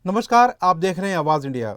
नमस्कार, आप देख रहे हैं आवाज इंडिया।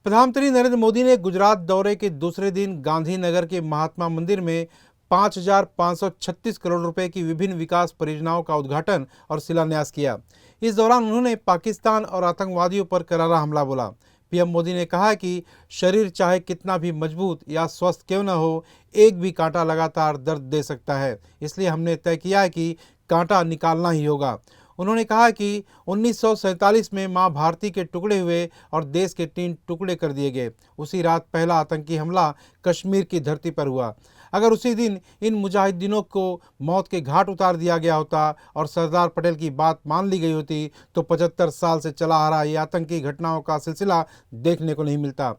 प्रधानमंत्री नरेंद्र मोदी ने गुजरात दौरे के दूसरे दिन गांधीनगर के महात्मा मंदिर में 5,536 करोड़ रुपए की विभिन्न विकास परियोजनाओं का उद्घाटन और शिलान्यास किया। इस दौरान उन्होंने पाकिस्तान और आतंकवादियों पर करारा हमला बोला। पीएम मोदी ने कहा कि शरीर चाहे कितना भी मजबूत या स्वस्थ क्यों न हो, एक भी कांटा लगातार दर्द दे सकता है। इसलिए हमने तय किया है कि कांटा निकालना ही होगा। उन्होंने कहा कि 1947 में मां भारती के टुकड़े हुए और देश के 3 टुकड़े कर दिए गए। उसी रात पहला आतंकी हमला कश्मीर की धरती पर हुआ। अगर उसी दिन इन मुजाहिदीनों को मौत के घाट उतार दिया गया होता और सरदार पटेल की बात मान ली गई होती तो 75 साल से चला आ रहा ये आतंकी घटनाओं का सिलसिला देखने को नहीं मिलता।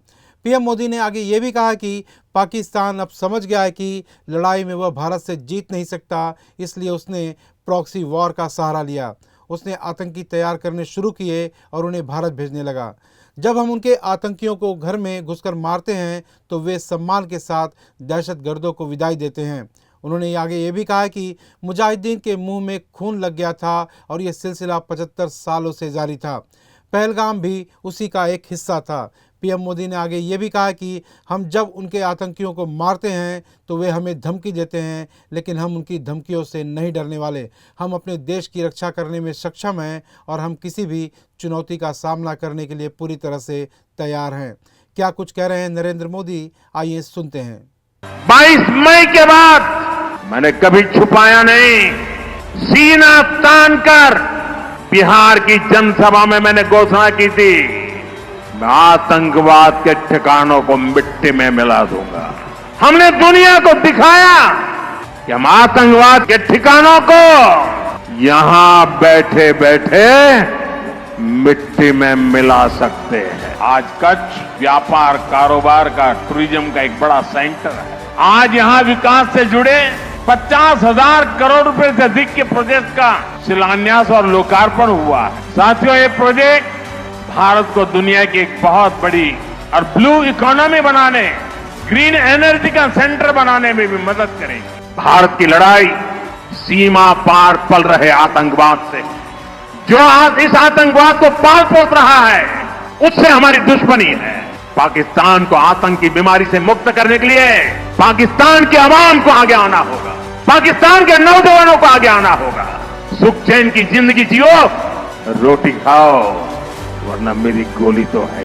पीएम मोदी ने आगे ये भी कहा कि पाकिस्तान अब समझ गया है कि लड़ाई में वह भारत से जीत नहीं सकता, इसलिए उसने प्रॉक्सी वॉर का सहारा लिया। उसने आतंकी तैयार करने शुरू किए और उन्हें भारत भेजने लगा। जब हम उनके आतंकियों को घर में घुसकर मारते हैं तो वे सम्मान के साथ दहशतगर्दों को विदाई देते हैं। उन्होंने आगे ये भी कहा कि मुजाहिदीन के मुंह में खून लग गया था और ये सिलसिला 75 सालों से जारी था। पहलगाम भी उसी का एक हिस्सा था। पीएम मोदी ने आगे ये भी कहा कि हम जब उनके आतंकियों को मारते हैं तो वे हमें धमकी देते हैं, लेकिन हम उनकी धमकियों से नहीं डरने वाले। हम अपने देश की रक्षा करने में सक्षम हैं और हम किसी भी चुनौती का सामना करने के लिए पूरी तरह से तैयार हैं। क्या कुछ कह रहे हैं नरेंद्र मोदी, आइए सुनते हैं। 22 मई के बाद मैंने कभी छुपाया नहीं, सीना तान कर बिहार की जनसभा में मैंने घोषणा की थी, मैं आतंकवाद के ठिकानों को मिट्टी में मिला दूंगा। हमने दुनिया को दिखाया कि हम आतंकवाद के ठिकानों को यहां बैठे बैठे मिट्टी में मिला सकते हैं। आज कच्छ व्यापार, कारोबार का, टूरिज्म का एक बड़ा सेंटर है। आज यहां विकास से जुड़े 50,000 करोड़ रुपए से अधिक के प्रोजेक्ट का शिलान्यास और लोकार्पण हुआ है। साथियों, ये प्रोजेक्ट भारत को दुनिया की एक बहुत बड़ी और ब्लू इकोनॉमी बनाने, ग्रीन एनर्जी का सेंटर बनाने में भी मदद करेगी। भारत की लड़ाई सीमा पार पल रहे आतंकवाद से, जो आज इस आतंकवाद को पाल पोस रहा है, उससे हमारी दुश्मनी है। पाकिस्तान को आतंक की बीमारी से मुक्त करने के लिए पाकिस्तान के अवाम को आगे आना होगा, पाकिस्तान के नौजवानों को आगे आना होगा। सुख चैन की जिंदगी जियो, रोटी खाओ, वरना मेरी गोली तो है।